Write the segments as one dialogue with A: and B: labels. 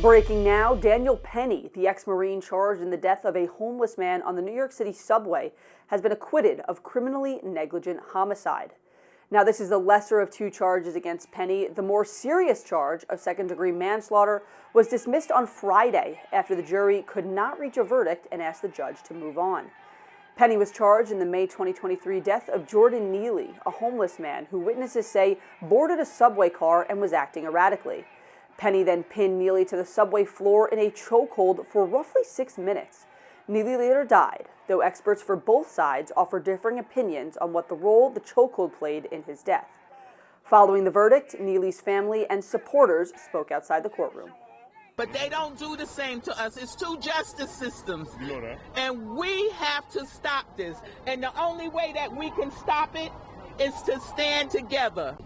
A: Breaking now, Daniel Penny, the ex-Marine charged in the death of a homeless man on the New York City subway, has been acquitted of criminally negligent homicide. Now, this is the lesser of two charges against Penny. The more serious charge of second-degree manslaughter was dismissed on Friday after the jury could not reach a verdict and asked the judge to move on. Penny was charged in the May 2023 death of Jordan Neely, a homeless man who witnesses say boarded a subway car and was acting erratically. Penny then pinned Neely to the subway floor in a chokehold for roughly 6 minutes. Neely later died, though experts for both sides offer differing opinions on what the role the chokehold played in his death. Following the verdict, Neely's family and supporters spoke outside the courtroom.
B: But they don't do the same to us. It's two justice systems. You know that. And we have to stop this. And the only way that we can stop it is to stand together.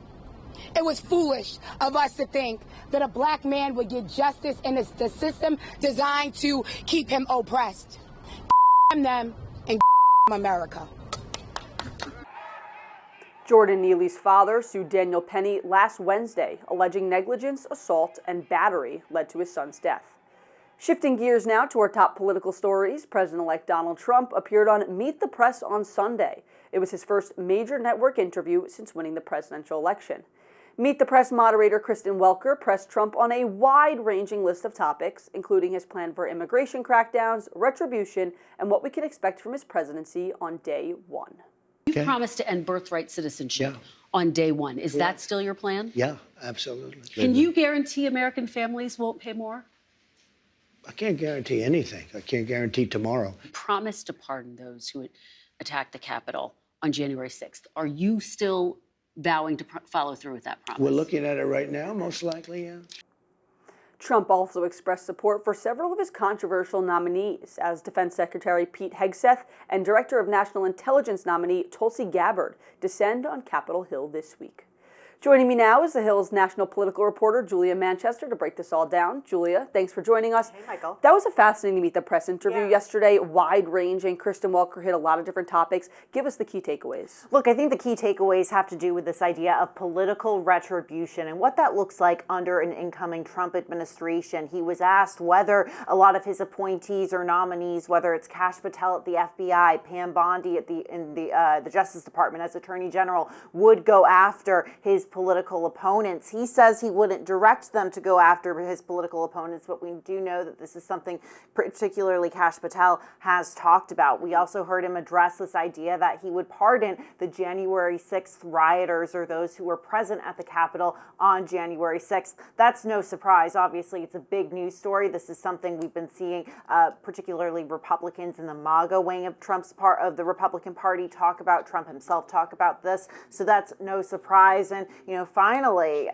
C: It was foolish of us to think that a black man would get justice in the system designed to keep him oppressed. Them and America.
A: Jordan Neely's father sued Daniel Penny last Wednesday, alleging negligence, assault, and battery led to his son's death. Shifting gears now to our top political stories, President-elect Donald Trump appeared on Meet the Press on Sunday. It was his first major network interview since winning the presidential election. Meet the Press moderator Kristen Welker pressed Trump on a wide-ranging list of topics, including his plan for immigration crackdowns, retribution, and what we can expect from his presidency on day one.
D: You promised to end birthright citizenship on day one. Is that still your plan?
E: Yeah, absolutely.
D: Can you guarantee American families won't pay more?
E: I can't guarantee anything. I can't guarantee tomorrow.
D: Promise to pardon those who attacked the Capitol on January 6th. Are you still vowing to follow through with that promise?
E: We're looking at it right now, most likely, yeah.
A: Trump also expressed support for several of his controversial nominees, as Defense Secretary Pete Hegseth and Director of National Intelligence nominee Tulsi Gabbard descend on Capitol Hill this week. Joining me now is the Hill's national political reporter, Julia Manchester, to break this all down. Julia, thanks for joining us.
F: Hey, Michael.
A: That was a fascinating Meet the Press interview yesterday, wide-ranging. Kristen Welker hit a lot of different topics. Give us the key takeaways.
F: Look, I think the key takeaways have to do with this idea of political retribution and what that looks like under an incoming Trump administration. He was asked whether a lot of his appointees or nominees, whether it's Kash Patel at the FBI, Pam Bondi at the Justice Department as Attorney General, would go after his political opponents. He says he wouldn't direct them to go after his political opponents, but we do know that this is something particularly Kash Patel has talked about. We also heard him address this idea that he would pardon the January 6th rioters, or those who were present at the Capitol on January 6th. That's no surprise. Obviously, it's a big news story. This is something we've been seeing, particularly Republicans in the MAGA wing of Trump's part of the Republican Party talk about, Trump himself talk about this. So that's no surprise. And finally,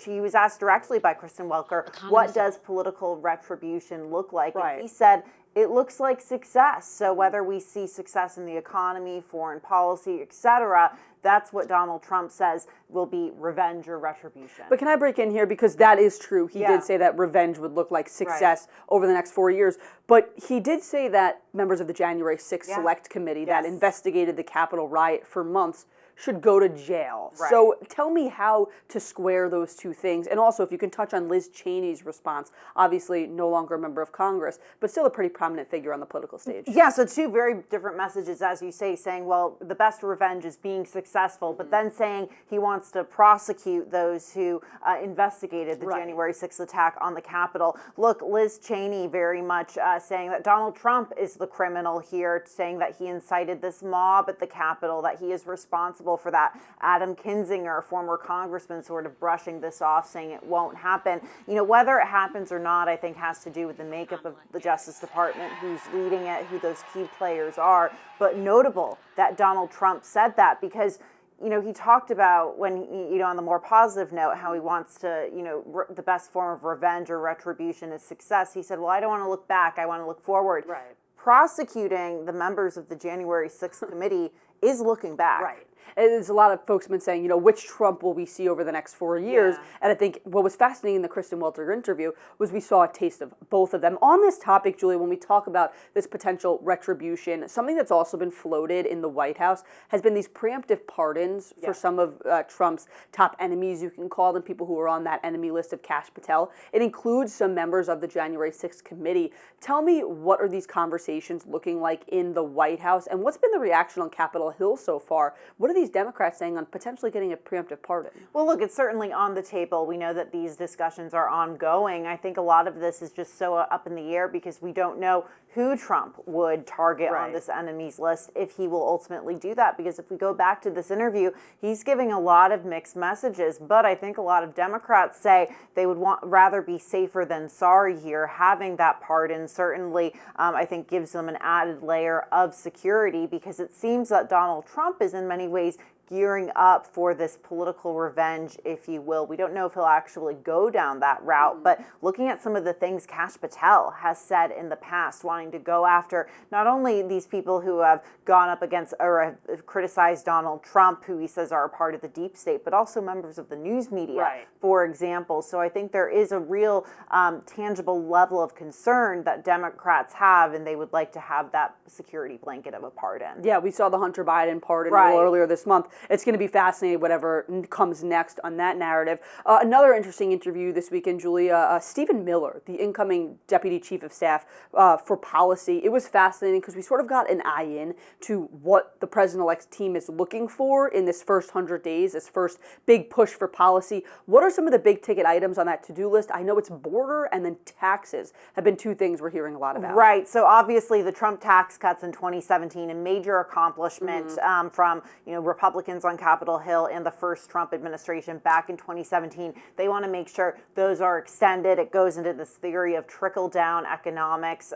F: she was asked directly by Kristen Welker, what does political retribution look like?
A: Right.
F: And he said, it looks like success. So whether we see success in the economy, foreign policy, etc., that's what Donald Trump says will be revenge or retribution.
A: But can I break in here? Because that is true. He did say that revenge would look like success over the next 4 years. But he did say that members of the January 6th Select Committee that investigated the Capitol riot for months should go to jail.
F: Right.
A: So tell me how to square those two things. And also, if you can touch on Liz Cheney's response, obviously no longer a member of Congress, but still a pretty prominent figure on the political stage.
F: Yeah, so two very different messages, as you say, saying, well, the best revenge is being successful, but then saying he wants to prosecute those who investigated the January 6th attack on the Capitol. Look, Liz Cheney very much saying that Donald Trump is the criminal here, saying that he incited this mob at the Capitol, that he is responsible for that. Adam Kinzinger, a former congressman, sort of brushing this off, saying it won't happen. Whether it happens or not, I think has to do with the makeup of the Justice Department, who's leading it, who those key players are. But notable that Donald Trump said that, because he talked about when, on the more positive note, how he wants to, the best form of revenge or retribution is success. He said, well, I don't want to look back. I want to look forward.
A: Right.
F: Prosecuting the members of the January 6th committee is looking back.
A: Right. there's a lot of folks have been saying, which Trump will we see over the next 4 years?
F: Yeah.
A: And I think what was fascinating in the Kristen Welter interview was we saw a taste of both of them. On this topic, Julia, when we talk about this potential retribution, something that's also been floated in the White House has been these preemptive pardons for some of Trump's top enemies, you can call them, people who are on that enemy list of Kash Patel. It includes some members of the January 6th committee. Tell me, what are these conversations looking like in the White House, and what's been the reaction on Capitol Hill so far? What are these Democrats saying on potentially getting a preemptive pardon?
F: Well, look, it's certainly on the table. We know that these discussions are ongoing. I think a lot of this is just so up in the air because we don't know who Trump would target on this enemies list, if he will ultimately do that. Because if we go back to this interview, he's giving a lot of mixed messages. But I think a lot of Democrats say they would rather be safer than sorry here. Having that pardon certainly, I think, gives them an added layer of security, because it seems that Donald Trump is in many ways gearing up for this political revenge, if you will. We don't know if he'll actually go down that route, but looking at some of the things Kash Patel has said in the past, wanting to go after not only these people who have gone up against or have criticized Donald Trump, who he says are a part of the deep state, but also members of the news media, for example. So I think there is a real tangible level of concern that Democrats have, and they would like to have that security blanket of a pardon.
A: Yeah, we saw the Hunter Biden pardon a little earlier this month. It's going to be fascinating whatever comes next on that narrative. Another interesting interview this weekend, Julia, Stephen Miller, the incoming Deputy Chief of Staff for Policy. It was fascinating because we sort of got an eye in to what the President-elect's team is looking for in this first 100 days, this first big push for policy. What are some of the big ticket items on that to-do list? I know it's border and then taxes have been two things we're hearing a lot about.
F: Right. So obviously the Trump tax cuts in 2017, a major accomplishment from Republicans on Capitol Hill and the first Trump administration back in 2017. They want to make sure those are extended. It goes into this theory of trickle-down economics,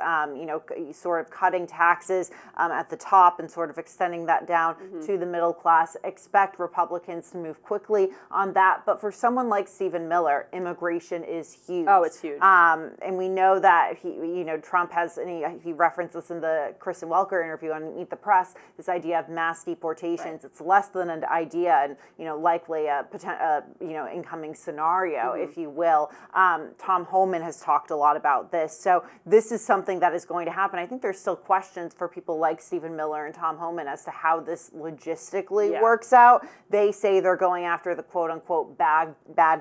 F: sort of cutting taxes at the top and sort of extending that down to the middle class. Expect Republicans to move quickly on that. But for someone like Stephen Miller, immigration is huge.
A: Oh, it's huge.
F: And we know that Trump has, and he referenced this in the Kristen Welker interview on Meet the Press, this idea of mass deportations. It's less than an idea, and likely a incoming scenario, if you will. Tom Homan has talked a lot about this, so this is something that is going to happen. I think there's still questions for people like Stephen Miller and Tom Homan as to how this logistically works out. They say they're going after the quote-unquote bad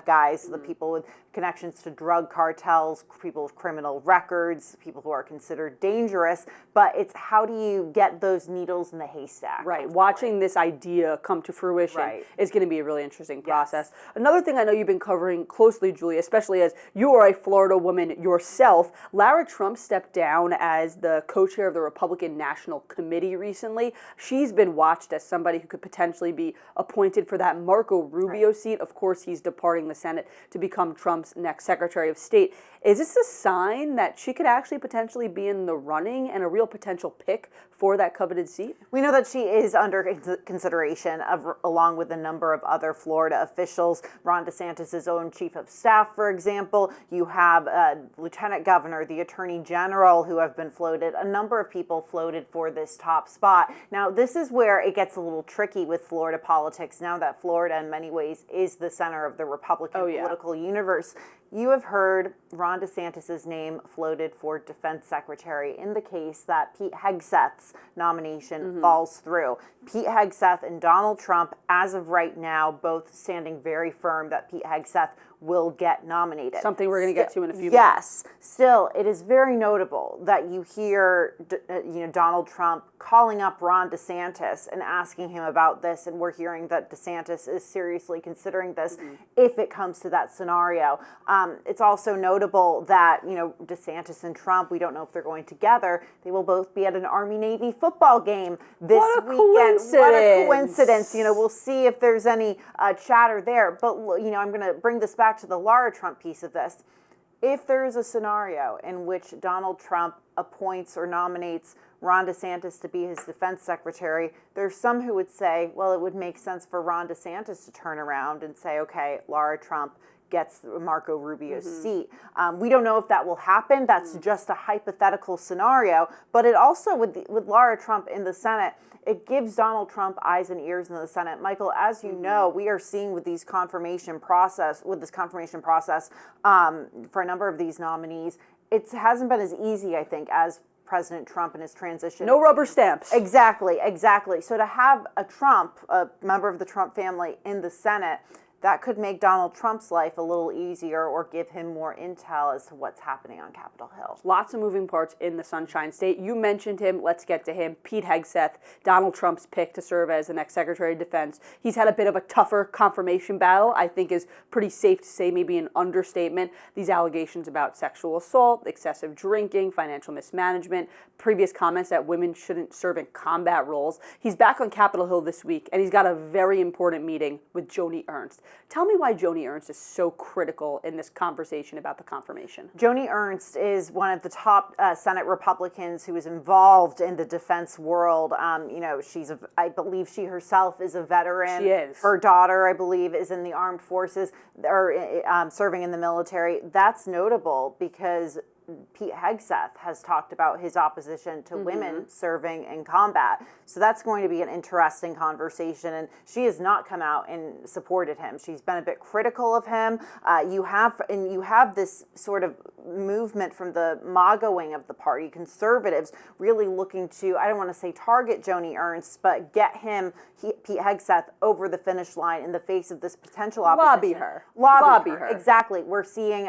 F: guys, the people with connections to drug cartels, people with criminal records, people who are considered dangerous, but it's how do you get those needles in the haystack?
A: Right. Watching this idea come to fruition is going to be a really interesting process. Another thing I know you've been covering closely, Julia, especially as you are a Florida woman yourself, Lara Trump stepped down as the co-chair of the Republican National Committee recently. She's been watched as somebody who could potentially be appointed for that Marco Rubio seat. Of course, he's departing the Senate to become Trump's next Secretary of State. Is this a sign that she could actually potentially be in the running and a real potential pick for that coveted seat?
F: We know that she is under consideration along with a number of other Florida officials. Ron DeSantis' own chief of staff, for example. You have Lieutenant Governor, the Attorney General, who have been floated. A number of people floated for this top spot. Now, this is where it gets a little tricky with Florida politics now that Florida, in many ways, is the center of the Republican political universe. You have heard Ron DeSantis' name floated for defense secretary in the case that Pete Hegseth's nomination falls through. Pete Hegseth and Donald Trump, as of right now, both standing very firm that Pete Hegseth will get nominated.
A: Something we're going to get to in a few minutes.
F: Yes. Still, it is very notable that you hear Donald Trump calling up Ron DeSantis and asking him about this, and we're hearing that DeSantis is seriously considering this if it comes to that scenario. It's also notable that, DeSantis and Trump, we don't know if they're going together. They will both be at an Army-Navy football game this weekend. What a coincidence. We'll see if there's any chatter there. But, I'm going to bring this back to the Lara Trump piece of this. If there is a scenario in which Donald Trump appoints or nominates Ron DeSantis to be his defense secretary, there's some who would say, well, it would make sense for Ron DeSantis to turn around and say, okay, Lara Trump, gets Marco Rubio's seat. We don't know if that will happen. That's just a hypothetical scenario. But it also, with Lara Trump in the Senate, it gives Donald Trump eyes and ears in the Senate. Michael, as you know, we are seeing with this confirmation process for a number of these nominees, it hasn't been as easy, I think, as President Trump and his transition.
A: No rubber stamps.
F: Exactly. So to have a member of the Trump family in the Senate, that could make Donald Trump's life a little easier or give him more intel as to what's happening on Capitol Hill.
A: Lots of moving parts in the Sunshine State. You mentioned him. Let's get to him. Pete Hegseth, Donald Trump's pick to serve as the next Secretary of Defense. He's had a bit of a tougher confirmation battle, I think is pretty safe to say, maybe an understatement. These allegations about sexual assault, excessive drinking, financial mismanagement, previous comments that women shouldn't serve in combat roles. He's back on Capitol Hill this week, and he's got a very important meeting with Joni Ernst. Tell me why Joni Ernst is so critical in this conversation about the confirmation.
F: Joni Ernst is one of the top Senate Republicans who is involved in the defense world. I believe she herself is a veteran.
A: She is.
F: Her daughter, I believe, is in the armed forces or serving in the military. That's notable because Pete Hegseth has talked about his opposition to women serving in combat. So that's going to be an interesting conversation. And she has not come out and supported him. She's been a bit critical of him. You have this sort of movement from the MAGA wing of the party, conservatives, really looking to, I don't want to say target Joni Ernst, but get Pete Hegseth over the finish line in the face of this potential opposition. Lobby her. Exactly. We're seeing,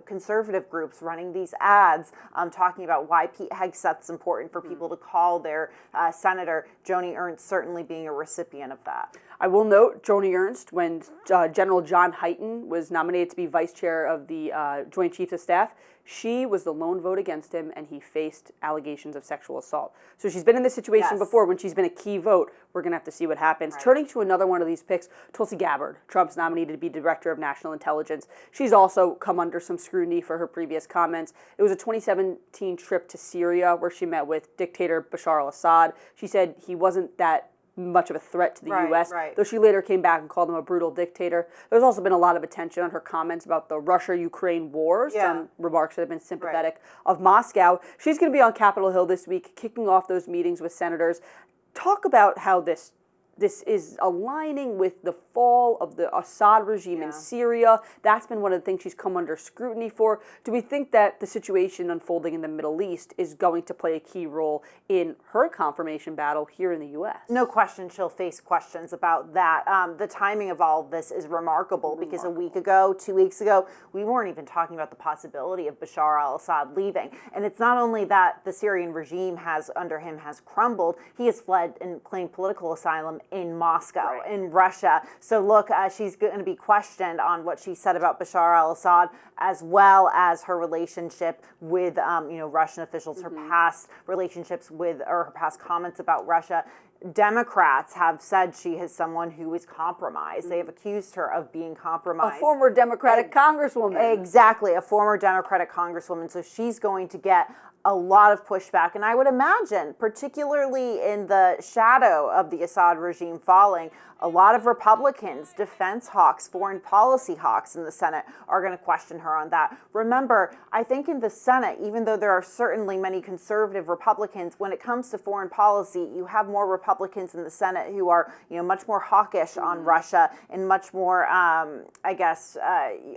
F: conservative groups running these ads talking about why Pete Hegseth's important for people to call their senator. Joni Ernst certainly being a recipient of that.
A: I will note Joni Ernst, when General John Hyten was nominated to be vice chair of the Joint Chiefs of Staff, she was the lone vote against him, and he faced allegations of sexual assault. So she's been in this situation before when she's been a key vote. We're going to have to see what happens. Right. Turning to another one of these picks, Tulsi Gabbard, Trump's nominee to be Director of National Intelligence. She's also come under some scrutiny for her previous comments. It was a 2017 trip to Syria where she met with dictator Bashar al-Assad. She said he wasn't that much of a threat to the U.S., though she later came back and called him a brutal dictator. There's also been a lot of attention on her comments about the Russia-Ukraine war, some remarks that have been sympathetic of Moscow. She's going to be on Capitol Hill this week, kicking off those meetings with senators. Talk about how this is aligning with the fall of the Assad regime in Syria. That's been one of the things she's come under scrutiny for. Do we think that the situation unfolding in the Middle East is going to play a key role in her confirmation battle here in the U.S.? No question she'll face questions about that. The timing of all of this is remarkable because a week ago, 2 weeks ago, we weren't even talking about the possibility of Bashar al-Assad leaving. And it's not only that the Syrian regime under him has crumbled, he has fled and claimed political asylum in Moscow, in Russia. So look, she's going to be questioned on what she said about Bashar al-Assad, as well as her relationship with, Russian officials, her past relationships with, or her past comments about Russia. Democrats have said she is someone who is compromised. They have accused her of being compromised. A former Democratic congresswoman.
F: Exactly, a former Democratic congresswoman. So she's going to get a lot of pushback. And I would imagine, particularly in the shadow of the Assad regime falling, a lot of Republicans, defense hawks, foreign policy hawks in the Senate are going to question her on that. Remember, I think in the Senate, even though there are certainly many conservative Republicans, when it comes to foreign policy, you have more Republicans in the Senate who are, much more hawkish on Russia and much more,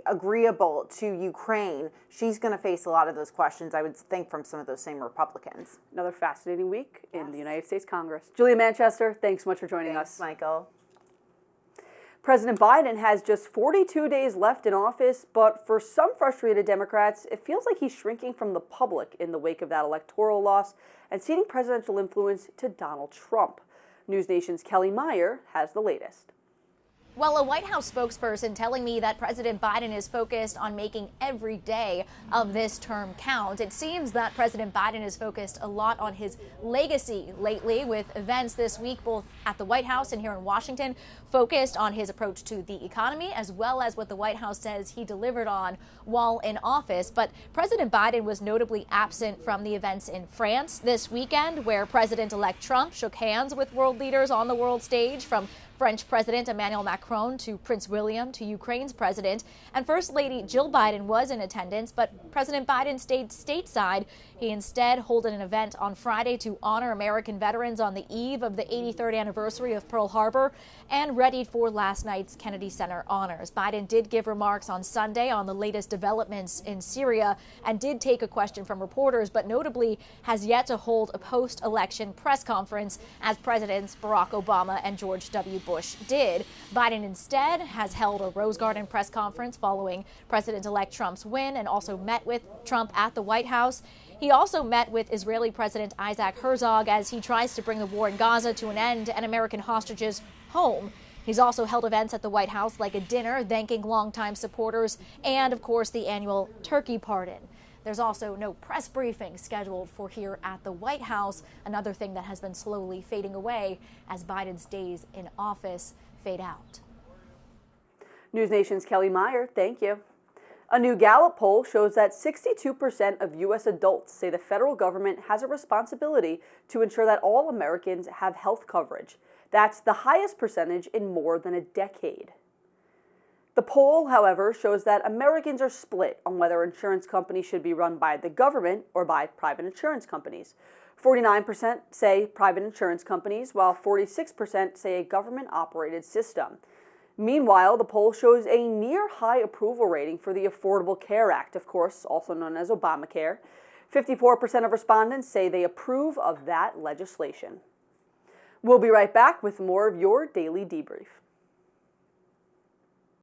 F: agreeable to Ukraine. She's going to face a lot of those questions, I would think, from some of those same Republicans.
A: Another fascinating week in the United States Congress. Julia Manchester, thanks so much for joining us.
F: Michael.
A: President Biden has just 42 days left in office, but for some frustrated Democrats, it feels like he's shrinking from the public in the wake of that electoral loss and ceding presidential influence to Donald Trump. News Nation's Kelly Meyer has the latest.
G: Well, a White House spokesperson telling me that President Biden is focused on making every day of this term count. It seems that President Biden is focused a lot on his legacy lately, with events this week both at the White House and here in Washington focused on his approach to the economy, as well as what the White House says he delivered on while in office. But President Biden was notably absent from the events in France this weekend, where President-elect Trump shook hands with world leaders on the world stage, from French President Emmanuel Macron Macron to Prince William to Ukraine's president, and First Lady Jill Biden was in attendance, but President Biden stayed stateside. He instead held an event on Friday to honor American veterans on the eve of the 83rd anniversary of Pearl Harbor and readied for last night's Kennedy Center honors. Biden did give remarks on Sunday on the latest developments in Syria and did take a question from reporters, but notably has yet to hold a post-election press conference as Presidents Barack Obama and George W. Bush did. Biden instead has held a Rose Garden press conference following President-elect Trump's win and also met with Trump at the White House. He also met with Israeli President Isaac Herzog as he tries to bring the war in Gaza to an end and American hostages home. He's also held events at the White House like a dinner thanking longtime supporters and, of course, the annual turkey pardon. There's also no press briefing scheduled for here at the White House, another thing that has been slowly fading away as Biden's days in office fade out.
A: News Nation's Kelly Meyer, thank you. A new Gallup poll shows that 62% of U.S. adults say the federal government has a responsibility to ensure that all Americans have health coverage. That's the highest percentage in more than a decade. The poll, however, shows that Americans are split on whether insurance companies should be run by the government or by private insurance companies. 49% say private insurance companies, while 46% say a government-operated system. Meanwhile, the poll shows a near-high approval rating for the Affordable Care Act, of course, also known as Obamacare. 54% of respondents say they approve of that legislation. We'll be right back with more of your Daily Debrief.